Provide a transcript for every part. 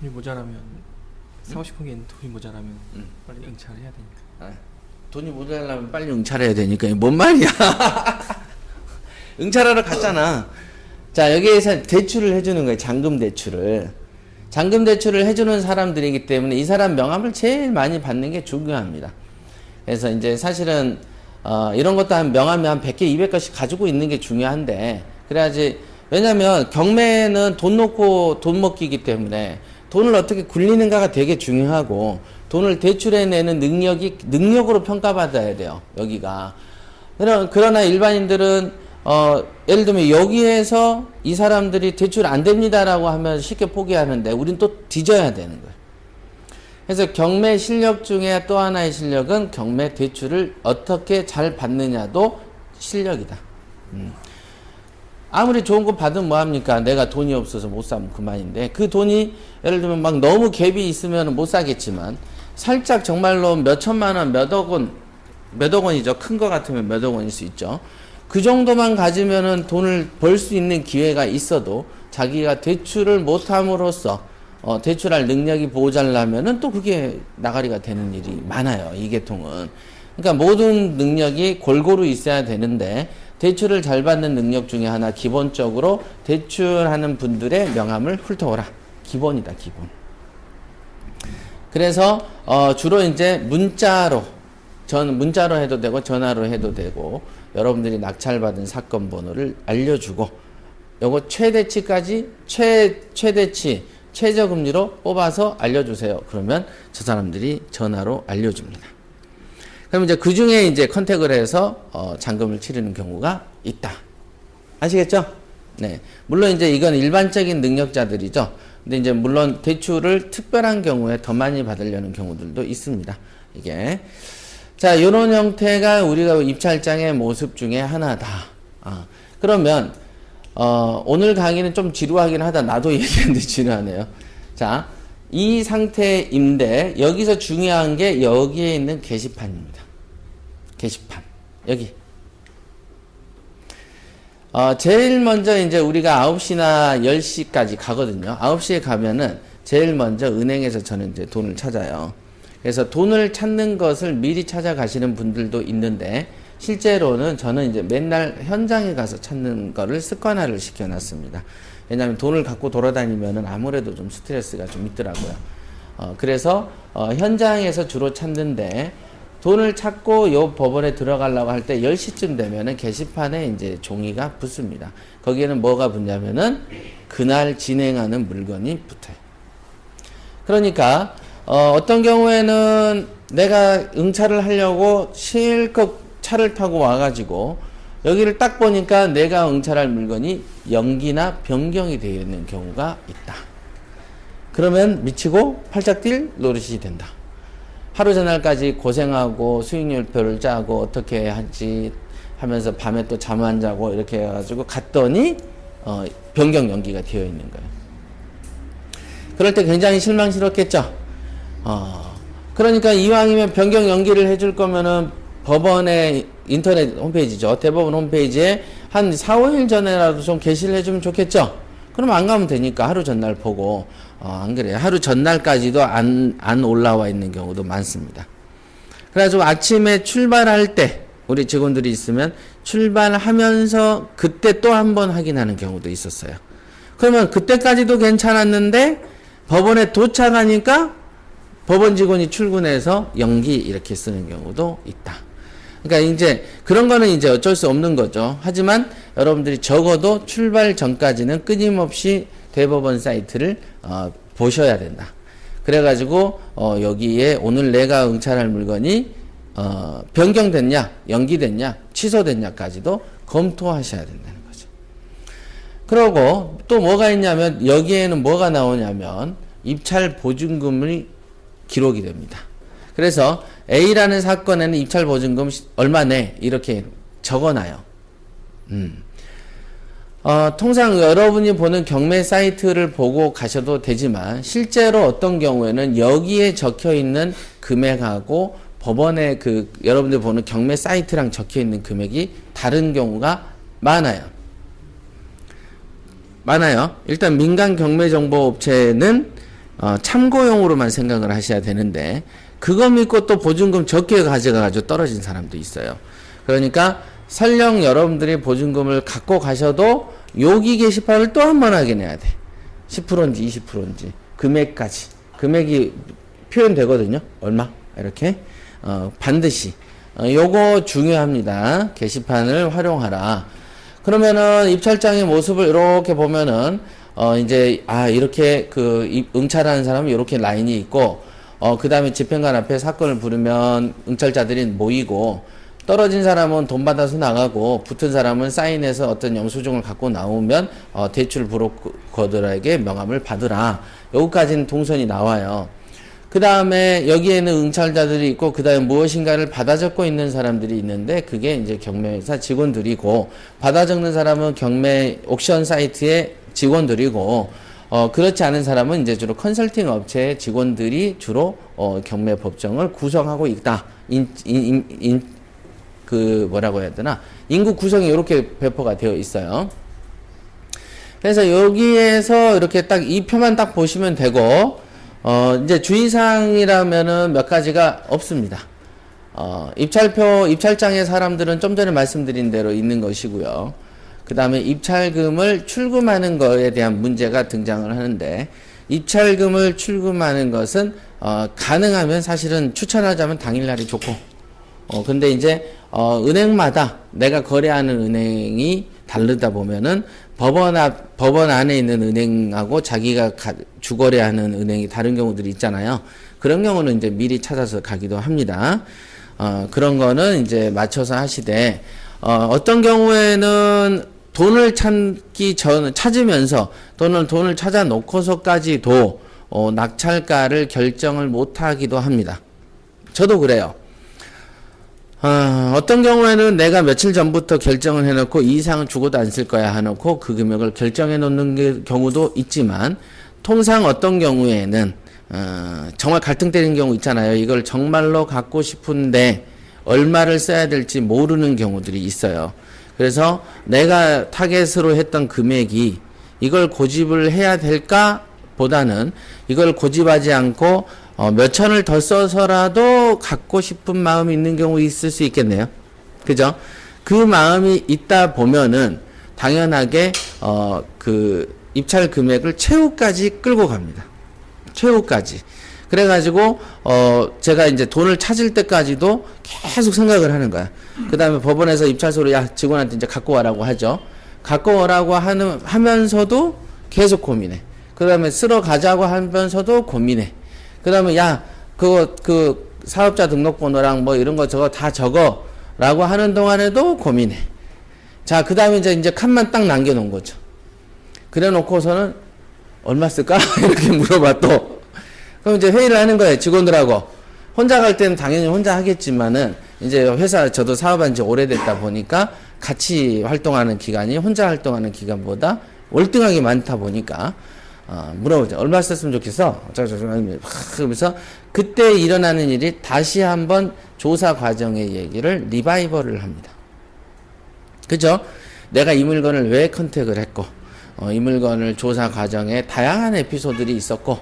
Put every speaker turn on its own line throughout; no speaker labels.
돈이 모자라면 사고 싶은 게 있는데 돈이 모자라면 빨리 응찰해야 되니까.
아, 돈이 모자라면 빨리 응찰해야 되니까 이게 뭔 말이야? 응찰하러 갔잖아. 자, 여기에서 대출을 해주는 거예요. 잔금 대출을. 잔금 대출을 해주는 사람들이기 때문에 이 사람 명함을 제일 많이 받는 게 중요합니다. 그래서 이제 사실은 이런 것도 한 명함이 한 100개, 200개씩 가지고 있는 게 중요한데, 그래야지. 왜냐면 경매는 돈 놓고 돈 먹기이기 때문에 돈을 어떻게 굴리는가가 되게 중요하고, 돈을 대출해내는 능력으로 평가받아야 돼요. 여기가. 그러나 일반인들은 예를 들면 여기에서 이 사람들이 대출 안 됩니다라고 하면 쉽게 포기하는데 우린 또 뒤져야 되는 거예요. 그래서 경매 실력 중에 또 하나의 실력은 경매 대출을 어떻게 잘 받느냐도 실력이다. 아무리 좋은 거 받으면 뭐합니까? 내가 돈이 없어서 못 사면 그만인데, 그 돈이 예를 들면 막 너무 갭이 있으면 못 사겠지만 살짝 정말로 몇 천만 원, 몇 억 원이죠. 큰 거 같으면 몇 억 원일 수 있죠. 그 정도만 가지면은 돈을 벌 수 있는 기회가 있어도 자기가 대출을 못함으로써 대출할 능력이 모자라면은 또 그게 나가리가 되는 일이 많아요. 이 계통은. 그러니까 모든 능력이 골고루 있어야 되는데, 대출을 잘 받는 능력 중에 하나, 기본적으로 대출하는 분들의 명함을 훑어오라. 기본이다, 기본. 그래서 주로 이제 문자로 해도 되고 전화로 해도 되고, 여러분들이 낙찰받은 사건 번호를 알려주고, 요거 최대치까지 최대치 최저금리로 뽑아서 알려주세요. 그러면 저 사람들이 전화로 알려줍니다. 그럼 이제 그 중에 이제 컨택을 해서 잔금을 치르는 경우가 있다. 아시겠죠? 네. 물론 이제 이건 일반적인 능력자들이죠. 근데 이제 물론 대출을 특별한 경우에 더 많이 받으려는 경우들도 있습니다. 이게. 자, 요런 형태가 우리가 입찰장의 모습 중에 하나다. 그러면 오늘 강의는 좀 지루하긴 하다. 나도 얘기하는데 지루하네요. 자, 이 상태인데 여기서 중요한 게 여기에 있는 게시판입니다. 게시판. 여기. 제일 먼저 이제 우리가 9시나 10시까지 가거든요. 9시에 가면은 제일 먼저 은행에서 저는 이제 돈을 찾아요. 그래서 돈을 찾는 것을 미리 찾아가시는 분들도 있는데, 실제로는 저는 이제 맨날 현장에 가서 찾는 거를 습관화를 시켜놨습니다. 왜냐하면 돈을 갖고 돌아다니면은 아무래도 좀 스트레스가 좀 있더라고요. 그래서 현장에서 주로 찾는데, 돈을 찾고 요 법원에 들어가려고 할 때 10시쯤 되면은 게시판에 이제 종이가 붙습니다. 거기에는 뭐가 붙냐면은 그날 진행하는 물건이 붙어요. 그러니까 어떤 경우에는 내가 응찰을 하려고 실컷 차를 타고 와가지고 여기를 딱 보니까 내가 응찰할 물건이 연기나 변경이 되어 있는 경우가 있다. 그러면 미치고 팔짝 뛸 노릇이 된다. 하루 전날까지 고생하고 수익률표를 짜고 어떻게 할지 하면서 밤에 또 잠 안 자고 이렇게 해가지고 갔더니 변경 연기가 되어 있는 거예요. 그럴 때 굉장히 실망스럽겠죠. 그러니까 이왕이면 변경 연기를 해줄 거면은 법원의 인터넷 홈페이지죠. 대법원 홈페이지에 한 4, 5일 전에라도 좀 게시를 해주면 좋겠죠. 그럼 안 가면 되니까 하루 전날 보고, 안 그래요. 하루 전날까지도 안 올라와 있는 경우도 많습니다. 그래가지고 아침에 출발할 때, 우리 직원들이 있으면 출발하면서 그때 또 한 번 확인하는 경우도 있었어요. 그러면 그때까지도 괜찮았는데 법원에 도착하니까 법원 직원이 출근해서 연기 이렇게 쓰는 경우도 있다. 그러니까 이제 그런 거는 이제 어쩔 수 없는 거죠. 하지만 여러분들이 적어도 출발 전까지는 끊임없이 대법원 사이트를 보셔야 된다. 그래가지고 여기에 오늘 내가 응찰할 물건이 변경됐냐, 연기됐냐, 취소됐냐까지도 검토하셔야 된다는 거죠. 그러고 또 뭐가 있냐면 여기에는 뭐가 나오냐면 입찰 보증금이 기록이 됩니다. 그래서 A라는 사건에는 입찰 보증금 얼마 내 이렇게 적어놔요. 통상 여러분이 보는 경매 사이트를 보고 가셔도 되지만 실제로 어떤 경우에는 여기에 적혀 있는 금액하고 법원의 여러분들 보는 경매 사이트랑 적혀 있는 금액이 다른 경우가 많아요. 일단 민간 경매 정보 업체는 참고용으로만 생각을 하셔야 되는데 그거 믿고 또 보증금 적게 가져가지고 떨어진 사람도 있어요. 그러니까 설령 여러분들이 보증금을 갖고 가셔도 여기 게시판을 또 한 번 확인해야 돼. 10%인지 20%인지 금액까지. 금액이 표현되거든요. 얼마? 이렇게 반드시 요거 중요합니다. 게시판을 활용하라. 그러면은 입찰장의 모습을 이렇게 보면은 이제 이렇게 그 응찰하는 사람은 이렇게 라인이 있고 그 다음에 집행관 앞에 사건을 부르면 응찰자들이 모이고 떨어진 사람은 돈 받아서 나가고 붙은 사람은 사인해서 어떤 영수증을 갖고 나오면 대출 브로커들에게 명함을 받으라. 여기까지는 동선이 나와요. 그 다음에 여기에는 응찰자들이 있고 그 다음에 무엇인가를 받아 적고 있는 사람들이 있는데 그게 이제 경매회사 직원들이고 받아 적는 사람은 경매 옥션 사이트의 직원들이고 그렇지 않은 사람은 이제 주로 컨설팅 업체의 직원들이 주로 경매 법정을 구성하고 있다. 그 뭐라고 해야 되나? 인구 구성이 이렇게 배포가 되어 있어요. 그래서 여기에서 이렇게 딱 이 표만 딱 보시면 되고 이제 주의사항이라면은 몇 가지가 없습니다. 입찰장의 사람들은 좀 전에 말씀드린 대로 있는 것이고요. 그 다음에 입찰금을 출금하는 거에 대한 문제가 등장을 하는데 입찰금을 출금하는 것은 가능하면 사실은 추천하자면 당일날이 좋고 근데 이제 은행마다 내가 거래하는 은행이 다르다 보면은 법원 안에 있는 은행하고 자기가 주거래하는 은행이 다른 경우들이 있잖아요. 그런 경우는 이제 미리 찾아서 가기도 합니다. 그런 거는 이제 맞춰서 하시되 어떤 경우에는 돈을 찾으면서 돈을 찾아 놓고서까지도 낙찰가를 결정을 못 하기도 합니다. 저도 그래요. 어떤 경우에는 내가 며칠 전부터 결정을 해놓고 이 이상은 주고도 안 쓸 거야 해놓고 그 금액을 결정해 놓는 경우도 있지만 통상 어떤 경우에는 정말 갈등 때리는 경우 있잖아요. 이걸 정말로 갖고 싶은데 얼마를 써야 될지 모르는 경우들이 있어요. 그래서 내가 타겟으로 했던 금액이 이걸 고집을 해야 될까 보다는 이걸 고집하지 않고 몇 천을 더 써서라도 갖고 싶은 마음이 있는 경우 있을 수 있겠네요. 그죠? 그 마음이 있다 보면은 당연하게 그 입찰 금액을 최후까지 끌고 갑니다. 최후까지. 그래가지고 제가 이제 돈을 찾을 때까지도 계속 생각을 하는 거야. 그 다음에 법원에서 입찰소로 야 직원한테 이제 갖고 와라고 하죠. 갖고 오라고 하면서도 계속 고민해. 그 다음에 쓸어 가자고 하면서도 고민해. 그 다음에 야 그 사업자 등록번호랑 뭐 이런 거 저거 다 적어 라고 하는 동안에도 고민해. 자 그 다음에 이제 칸만 딱 남겨놓은 거죠. 그래 놓고서는 얼마 쓸까? 이렇게 물어봐 또. 그럼 이제 회의를 하는 거예요. 직원들하고. 혼자 갈 때는 당연히 혼자 하겠지만은 이제 회사 저도 사업한 지 오래됐다 보니까 같이 활동하는 기간이 혼자 활동하는 기간보다 월등하게 많다 보니까 물어보죠. 얼마 썼으면 좋겠어? 그러면서 그때 일어나는 일이 다시 한번 조사 과정의 얘기를 리바이벌을 합니다. 그죠? 내가 이 물건을 왜 컨택을 했고 이 물건을 조사 과정에 다양한 에피소드들이 있었고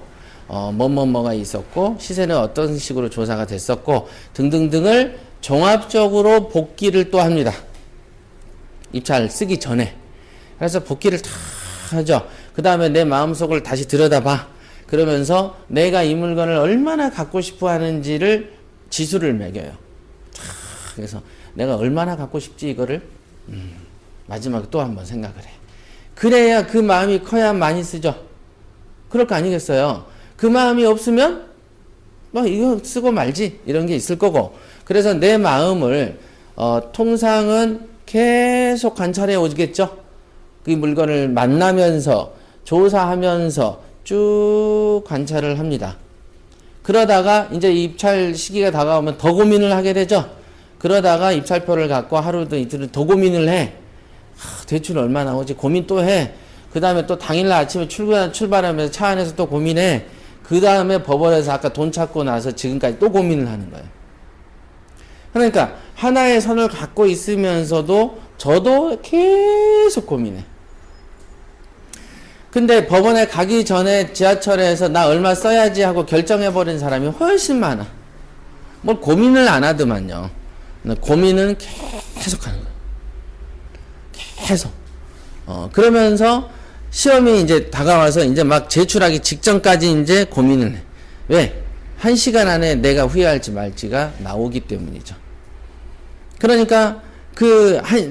뭐가 있었고 시세는 어떤 식으로 조사가 됐었고 등등등을 종합적으로 복기를 또 합니다. 입찰 쓰기 전에. 그래서 복기를 다 하죠. 그 다음에 내 마음속을 다시 들여다봐. 그러면서 내가 이 물건을 얼마나 갖고 싶어 하는지를 지수를 매겨요. 그래서 내가 얼마나 갖고 싶지 이거를 마지막에 또 한번 생각을 해. 그래야 그 마음이 커야 많이 쓰죠. 그럴 거 아니겠어요. 그 마음이 없으면 뭐 이거 쓰고 말지 이런 게 있을 거고. 그래서 내 마음을 통상은 계속 관찰해 오겠죠. 그 물건을 만나면서 조사하면서 쭉 관찰을 합니다. 그러다가 이제 입찰 시기가 다가오면 더 고민을 하게 되죠. 그러다가 입찰표를 갖고 하루도 이틀은 더 고민을 해. 대출 얼마 나오지 고민 또 해. 그 다음에 또 당일날 아침에 출발하면서 차 안에서 또 고민해. 그 다음에 법원에서 아까 돈 찾고 나서 지금까지 또 고민을 하는 거예요. 그러니까 하나의 선을 갖고 있으면서도 저도 계속 고민해. 근데 법원에 가기 전에 지하철에서 나 얼마 써야지 하고 결정해버린 사람이 훨씬 많아. 뭘 고민을 안 하더만요. 고민은 계속 하는 거야. 계속. 그러면서 시험이 이제 다가와서 이제 막 제출하기 직전까지 이제 고민을 해. 왜? 1시간 안에 내가 후회할지 말지가 나오기 때문이죠. 그러니까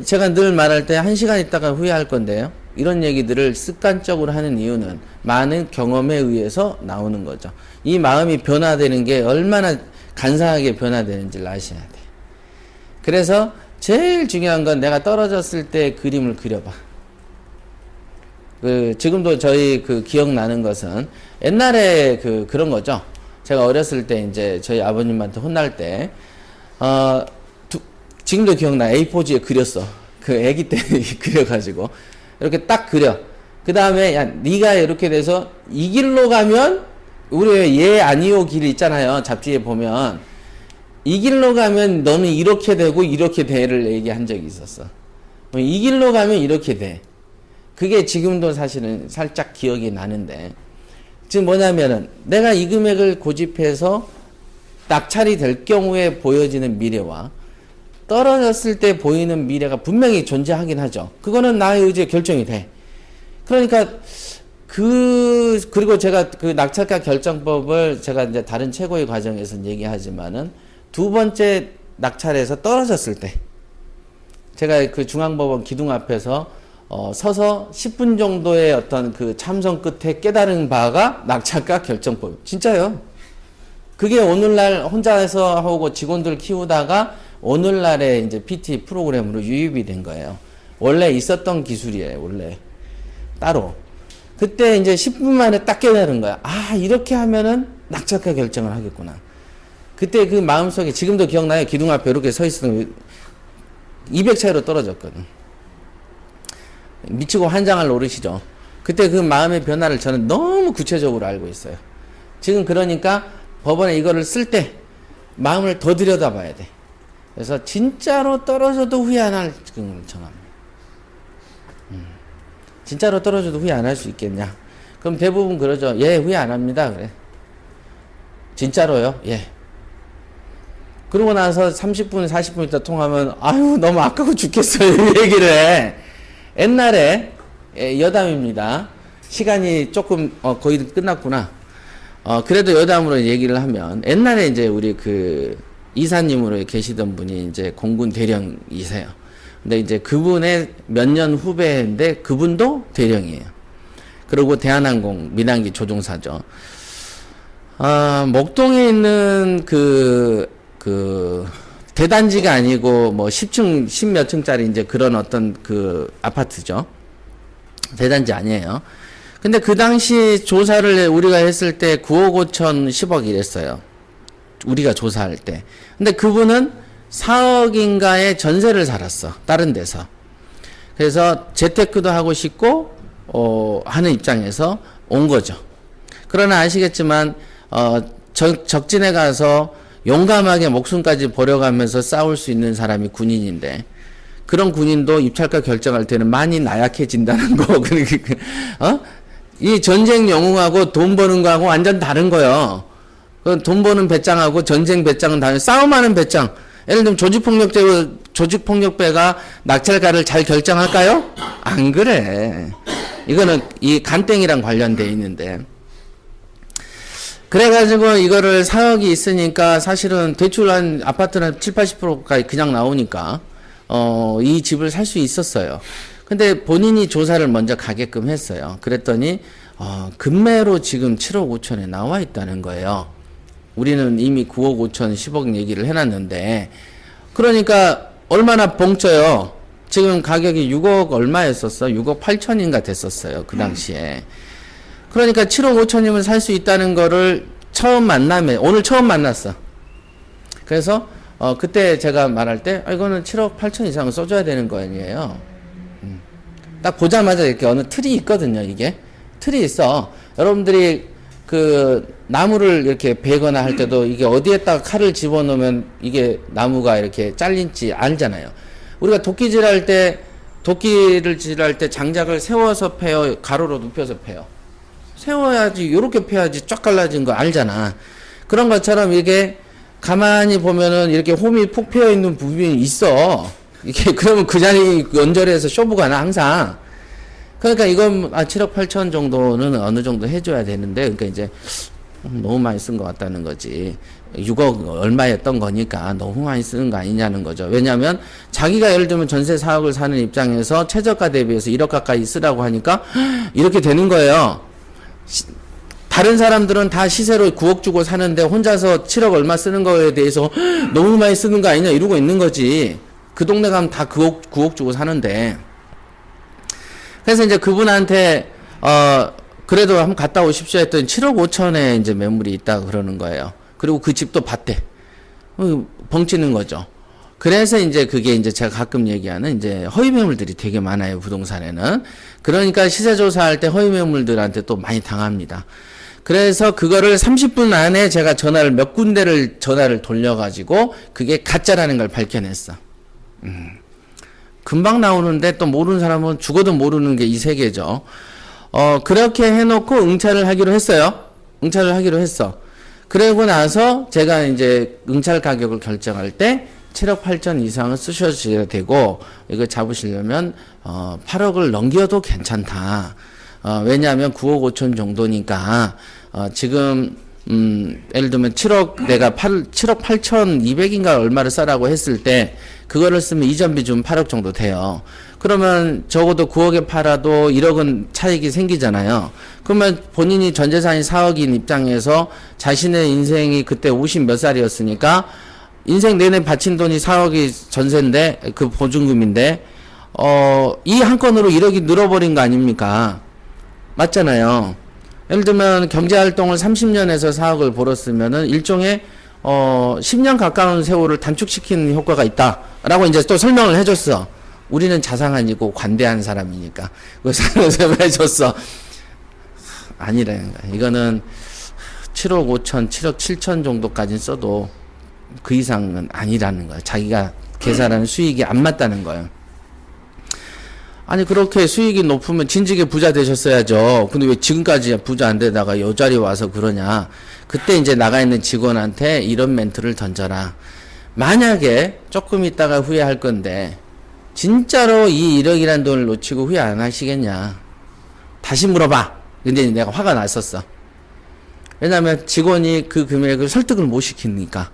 제가 늘 말할 때 1시간 있다가 후회할 건데요. 이런 얘기들을 습관적으로 하는 이유는 많은 경험에 의해서 나오는 거죠. 이 마음이 변화되는 게 얼마나 간사하게 변화되는지를 아셔야 돼. 그래서 제일 중요한 건 내가 떨어졌을 때 그림을 그려봐. 지금도 저희 기억나는 것은 옛날에 그런 거죠. 제가 어렸을 때 이제 저희 아버님한테 혼날 때, 지금도 기억나. A4지에 그렸어. 애기 때 그려가지고. 이렇게 딱 그려. 그 다음에, 야, 네가 이렇게 돼서 이 길로 가면, 우리 예, 아니요 길 있잖아요. 잡지에 보면. 이 길로 가면 너는 이렇게 되고 이렇게 돼를 얘기한 적이 있었어. 이 길로 가면 이렇게 돼. 그게 지금도 사실은 살짝 기억이 나는데, 지금 뭐냐면은 내가 이 금액을 고집해서 낙찰이 될 경우에 보여지는 미래와 떨어졌을 때 보이는 미래가 분명히 존재하긴 하죠. 그거는 나의 의지에 결정이 돼. 그러니까 그리고 제가 낙찰가 결정법을 제가 이제 다른 최고의 과정에서 얘기하지만은 두 번째 낙찰에서 떨어졌을 때 제가 중앙법원 기둥 앞에서 서서 10분 정도의 어떤 참선 끝에 깨달은 바가 낙찰가 결정법. 진짜요. 그게 오늘날 혼자서 하고 직원들 키우다가 오늘날의 이제 PT 프로그램으로 유입이 된 거예요. 원래 있었던 기술이에요. 원래. 따로. 그때 이제 10분 만에 딱 깨달은 거야. 아, 이렇게 하면은 낙찰가 결정을 하겠구나. 그때 그 마음속에 지금도 기억나요. 기둥 앞에 이렇게 서 있었던 200 차이로 떨어졌거든. 미치고 환장할 노릇이죠. 그때 그 마음의 변화를 저는 너무 구체적으로 알고 있어요. 지금 그러니까 법원에 이거를 쓸 때 마음을 더 들여다봐야 돼. 그래서 진짜로 떨어져도 후회 안 할 지금을 정합니다. 진짜로 떨어져도 후회 안 할 수 있겠냐? 그럼 대부분 그러죠. 예, 후회 안 합니다. 그래. 진짜로요? 예. 그러고 나서 30분, 40분 있다 통하면 아유 너무 아까워 죽겠어요. 이 얘기를 해. 옛날에 여담입니다. 시간이 조금 거의 끝났구나. 그래도 여담으로 얘기를 하면 옛날에 이제 우리 이사님으로 계시던 분이 이제 공군 대령이세요. 근데 이제 그분의 몇 년 후배인데 그분도 대령이에요. 그리고 대한항공 민항기 조종사죠. 목동에 있는 대단지가 아니고 뭐 10층, 10몇 층짜리 이제 그런 어떤 아파트죠. 대단지 아니에요. 근데 그 당시 조사를 우리가 했을 때 9억 5천 10억 이랬어요. 우리가 조사할 때. 근데 그분은 4억인가의 전세를 살았어. 다른 데서. 그래서 재테크도 하고 싶고, 하는 입장에서 온 거죠. 그러나 아시겠지만, 적진에 가서 용감하게 목숨까지 버려가면서 싸울 수 있는 사람이 군인인데, 그런 군인도 입찰가 결정할 때는 많이 나약해진다는 거. 이 전쟁 영웅하고 돈 버는 거하고 완전 다른 거예요. 돈 버는 배짱하고 전쟁 배짱은 다른, 싸움하는 배짱. 예를 들면 조직폭력배가 낙찰가를 잘 결정할까요? 안 그래. 이거는 이 간땡이랑 관련돼 있는데. 그래가지고 이거를 4억이 있으니까 사실은 대출 한 아파트는 7, 80%까지 그냥 나오니까, 이 집을 살 수 있었어요. 근데 본인이 조사를 먼저 가게끔 했어요. 그랬더니, 금매로 지금 7억 5천에 나와 있다는 거예요. 우리는 이미 9억 5천 10억 얘기를 해놨는데, 그러니까 얼마나 벙쪄요. 지금 가격이 6억 얼마였었어? 6억 8천인가 됐었어요. 그 당시에. 그러니까 7억 5천이면 살 수 있다는 거를 오늘 처음 만났어. 그래서, 그때 제가 말할 때, 이거는 7억 8천 이상은 써줘야 되는 거 아니에요. 딱 보자마자 이렇게 어느 틀이 있거든요, 이게. 틀이 있어. 여러분들이 나무를 이렇게 베거나 할 때도 이게 어디에다가 칼을 집어넣으면 이게 나무가 이렇게 잘린지 알잖아요. 우리가 도끼질 할 때, 도끼를 질할 때 장작을 세워서 패요, 가로로 눕혀서 패요? 세워야지, 요렇게 패야지 쫙 갈라진 거 알잖아. 그런 것처럼 이게 가만히 보면은 이렇게 홈이 푹 패여 있는 부분이 있어. 이게 그러면 그 자리 연결해서 쇼부가 나 항상. 그러니까 이건 7억 8천 정도는 어느 정도 해줘야 되는데, 그러니까 이제 너무 많이 쓴 것 같다는 거지. 6억 얼마였던 거니까 너무 많이 쓰는 거 아니냐는 거죠. 왜냐하면 자기가 예를 들면 전세 4억을 사는 입장에서 최저가 대비해서 1억 가까이 쓰라고 하니까 이렇게 되는 거예요. 다른 사람들은 다 시세로 9억 주고 사는데 혼자서 7억 얼마 쓰는 거에 대해서 너무 많이 쓰는 거 아니냐 이러고 있는 거지. 그 동네 가면 다 9억 주고 사는데. 그래서 이제 그분한테 그래도 한번 갔다 오십시오 했더니 7억 5천에 이제 매물이 있다고 그러는 거예요. 그리고 그 집도 봤대. 벙치는 거죠. 그래서 이제 그게 이제 제가 가끔 얘기하는 이제 허위 매물들이 되게 많아요, 부동산에는. 그러니까 시세 조사할 때 허위 매물들한테 또 많이 당합니다. 그래서 그거를 30분 안에 제가 몇 군데를 전화를 돌려가지고 그게 가짜라는 걸 밝혀냈어. 금방 나오는데 또 모르는 사람은 죽어도 모르는 게 이 세계죠. 그렇게 해놓고 응찰을 하기로 했어요. 응찰을 하기로 했어. 그러고 나서 제가 이제 응찰 가격을 결정할 때 7억 8천 이상을 쓰셔야 되고, 이거 잡으시려면 8억을 넘겨도 괜찮다. 왜냐하면 9억 5천 정도니까 지금 예를 들면 7억 8천 2백인가 얼마를 써라고 했을 때 그거를 쓰면 이전비 좀 8억 정도 돼요. 그러면 적어도 9억에 팔아도 1억은 차익이 생기잖아요. 그러면 본인이 전 재산이 4억인 입장에서 자신의 인생이 그때 50 몇 살이었으니까 인생 내내 바친 돈이 4억이 전세인데, 그 보증금인데, 이 한 건으로 1억이 늘어버린 거 아닙니까? 맞잖아요. 예를 들면 경제활동을 30년에서 4억을 벌었으면은 일종의 10년 가까운 세월을 단축시키는 효과가 있다라고 이제 또 설명을 해줬어. 우리는 자상하고 관대한 사람이니까 그 설명을 해줬어. 아니라는 거야. 이거는 7억 5천, 7억 7천 정도까지 써도 그 이상은 아니라는 거야. 자기가 계산하는 수익이 안 맞다는 거예요. 아니 그렇게 수익이 높으면 진즉에 부자 되셨어야죠. 근데 왜 지금까지 부자 안 되다가 요 자리 와서 그러냐. 그때 이제 나가 있는 직원한테 이런 멘트를 던져라. 만약에 조금 있다가 후회할 건데 진짜로 이 1억이라는 돈을 놓치고 후회 안 하시겠냐. 다시 물어봐. 근데 내가 화가 났었어. 왜냐면 직원이 그 금액을 설득을 못 시키니까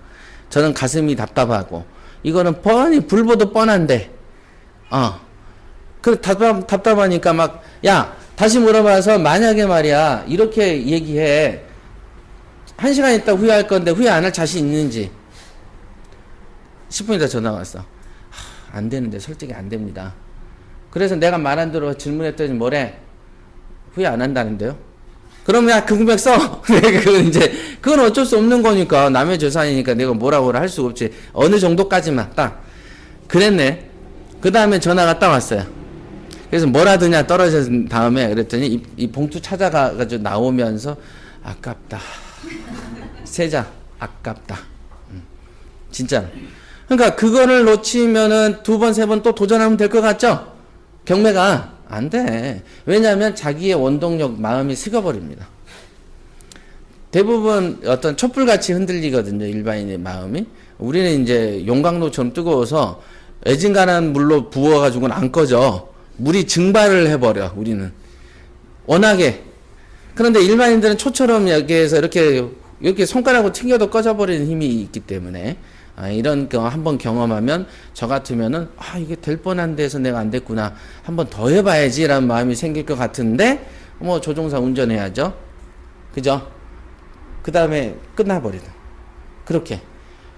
저는 가슴이 답답하고, 이거는 뻔히 불보도 뻔한데 그 답답하니까 막, 야, 다시 물어봐서 만약에 말이야, 이렇게 얘기해. 1시간 있다 후회할 건데 후회 안 할 자신 있는지. 10분 있다 전화가 왔어. 안 되는데, 설득이 안 됩니다. 그래서 내가 말한 대로 질문했더니 뭐래? 후회 안 한다는데요? 그럼 야, 그 금액 써! 그건 어쩔 수 없는 거니까. 남의 재산이니까 내가 뭐라고 할 수가 없지. 어느 정도까지만 딱. 그랬네. 그 다음에 전화가 딱 왔어요. 그래서 뭐라 드냐 떨어진 다음에 그랬더니 이 봉투 찾아가가지고 나오면서 아깝다. 세자 아깝다. 진짜. 그러니까 그거를 놓치면은 2번, 3번 또 도전하면 될 것 같죠? 경매가 안 돼. 왜냐하면 자기의 원동력, 마음이 식어버립니다. 대부분 어떤 촛불같이 흔들리거든요, 일반인의 마음이. 우리는 이제 용광로처럼 뜨거워서 애진간한 물로 부어가지고는 안 꺼져. 물이 증발을 해버려, 우리는. 워낙에. 그런데 일반인들은 초처럼 여기에서 이렇게 손가락으로 튕겨도 꺼져버리는 힘이 있기 때문에, 이런 거 한번 경험하면, 저 같으면은, 이게 될 뻔한 데서 내가 안 됐구나. 한번 더 해봐야지, 라는 마음이 생길 것 같은데, 조종사 운전해야죠. 그죠? 그 다음에 끝나버리다. 그렇게.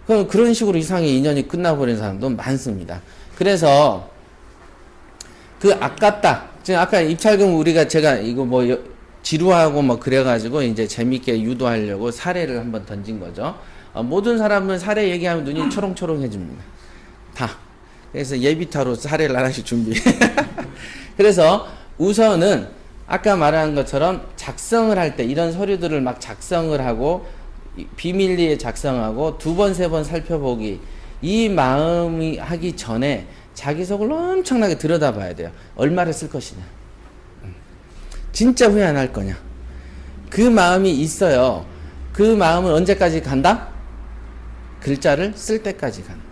그런 식으로 이상의 인연이 끝나버린 사람도 많습니다. 그래서, 아깝다. 지금 아까 입찰금 제가 이거 지루하고 그래가지고 이제 재밌게 유도하려고 사례를 한번 던진 거죠. 모든 사람은 사례 얘기하면 눈이 초롱초롱해집니다. 다. 그래서 예비타로 사례를 하나씩 준비해. 그래서 우선은 아까 말한 것처럼 작성을 할 때 이런 서류들을 막 작성을 하고 비밀리에 작성하고 2번, 3번 살펴보기, 이 마음이 하기 전에 자기 속을 엄청나게 들여다봐야 돼요. 얼마를 쓸 것이냐. 진짜 후회 안 할 거냐. 그 마음이 있어요. 그 마음은 언제까지 간다? 글자를 쓸 때까지 간다.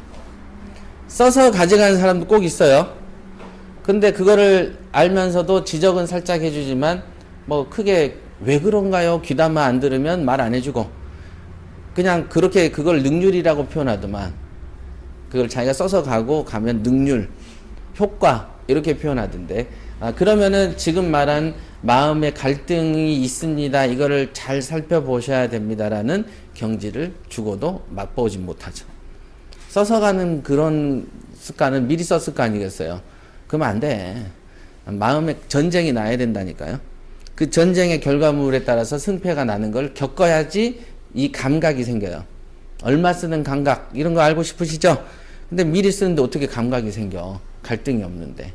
써서 가져가는 사람도 꼭 있어요. 근데 그거를 알면서도 지적은 살짝 해주지만 뭐 크게 왜 그런가요? 귀담아 안 들으면 말 안 해주고 그냥 그렇게 그걸 능률이라고 표현하더만 그걸 자기가 써서 가면 능률, 효과 이렇게 표현하던데 그러면은 지금 말한 마음의 갈등이 있습니다. 이거를 잘 살펴보셔야 됩니다라는 경지를 주고도 맛보지 못하죠. 써서 가는 그런 습관은 미리 썼을 거 아니겠어요? 그러면 안 돼. 마음의 전쟁이 나야 된다니까요. 그 전쟁의 결과물에 따라서 승패가 나는 걸 겪어야지 이 감각이 생겨요. 얼마 쓰는 감각 이런 거 알고 싶으시죠? 근데 미리 쓰는데 어떻게 감각이 생겨? 갈등이 없는데.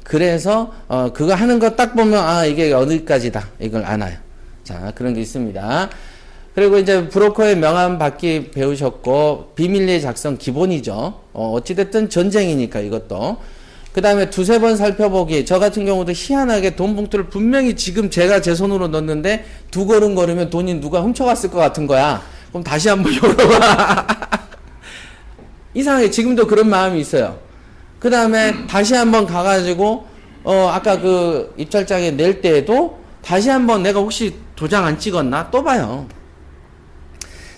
그래서 그거 하는 거 딱 보면 이게 어디까지다 이걸 알아요. 자, 그런 게 있습니다. 그리고 이제 브로커의 명함 받기 배우셨고 비밀리에 작성 기본이죠. 어찌됐든 전쟁이니까 이것도. 그 다음에 두세 번 살펴보기. 저 같은 경우도 희한하게 돈 봉투를 분명히 지금 제가 제 손으로 넣었는데 두 걸음 걸으면 돈이 누가 훔쳐갔을 것 같은 거야. 그럼 다시 한번 열어봐. 이상하게 지금도 그런 마음이 있어요. 그 다음에 다시 한번 가가지고 아까 그 입찰장에 낼 때에도 다시 한번 내가 혹시 도장 안 찍었나? 또 봐요.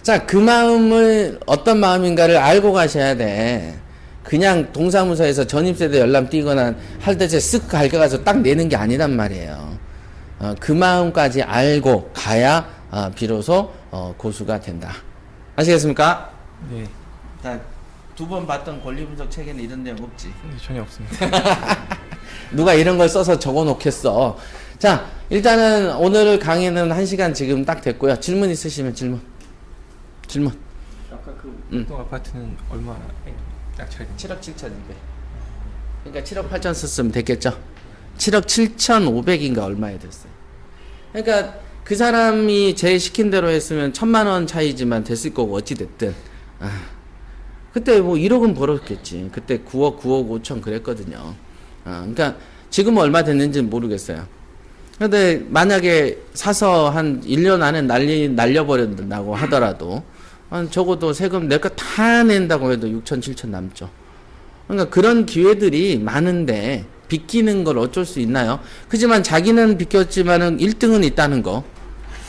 자, 그 마음을 어떤 마음인가를 알고 가셔야 돼. 그냥 동사무소에서 전입세대 열람 띄거나 할 때 쓱 갈겨가서 딱 내는 게 아니란 말이에요. 그 마음까지 알고 가야 비로소 고수가 된다. 아시겠습니까?
네.
자, 두 번 봤던 권리분석 책에는 이런 내용 없지.
네, 전혀 없습니다.
누가 이런 걸 써서 적어 놓겠어. 자, 일단은 오늘 강의는 1시간 지금 딱 됐고요. 질문 있으시면 질문.
아까 그 운동 아파트는 얼마 낙찰이
7억 7,200. 그러니까 7억 8천 썼으면 됐겠죠. 7억 7,500인가 얼마에 됐어요. 그러니까 그 사람이 제 시킨 대로 했으면 1,000만 원 차이지만 됐을 거고 어찌 됐든. 그때 뭐 1억은 벌었겠지. 그때 9억 5천 그랬거든요. 그러니까 지금은 얼마 됐는지는 모르겠어요. 근데 만약에 사서 한 1년 안에 날려버린다고 하더라도 적어도 세금 내 거 다 낸다고 해도 6천 7천 남죠. 그러니까 그런 기회들이 많은데 비끼는 걸 어쩔 수 있나요? 그지만 자기는 비꼈지만은 1등은 있다는 거.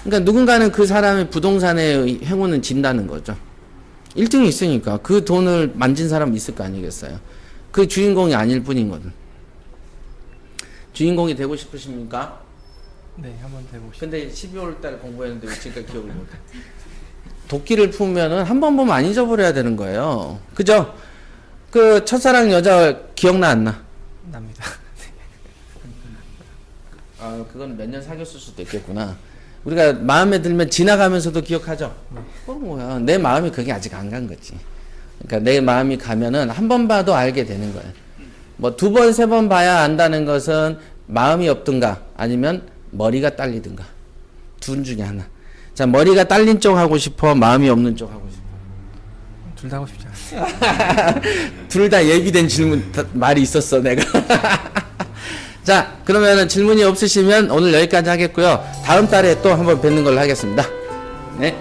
그러니까 누군가는 그 사람의 부동산의 행운은 진다는 거죠. 1등이 있으니까 그 돈을 만진 사람 있을 거 아니겠어요. 그 주인공이 아닐 뿐이거든. 주인공이 되고 싶으십니까?
네, 한번 해보시죠.
근데 12월 달 공부했는데 왜 지금까지 기억을 못해. 도끼를 품으면은 한 번 보면 안 잊어버려야 되는 거예요. 그죠? 그 첫사랑 여자 기억나 안 나?
납니다.
그건 몇 년 사귀었을 수도 있겠구나. 우리가 마음에 들면 지나가면서도 기억하죠? 뭐야. 내 마음이 그게 아직 안 간 거지. 그러니까 내 마음이 가면은 한 번 봐도 알게 되는 거예요. 뭐 두 번, 세 번 봐야 안다는 것은 마음이 없든가 아니면 머리가 딸리든가. 둘 중에 하나. 자, 머리가 딸린 쪽 하고 싶어? 마음이 없는 쪽 하고 싶어?
둘 다 하고 싶지 않아요.
둘 다 예비된 질문, 말이 있었어, 내가. 자, 그러면은 질문이 없으시면 오늘 여기까지 하겠고요. 다음 달에 또 한번 뵙는 걸로 하겠습니다. 네.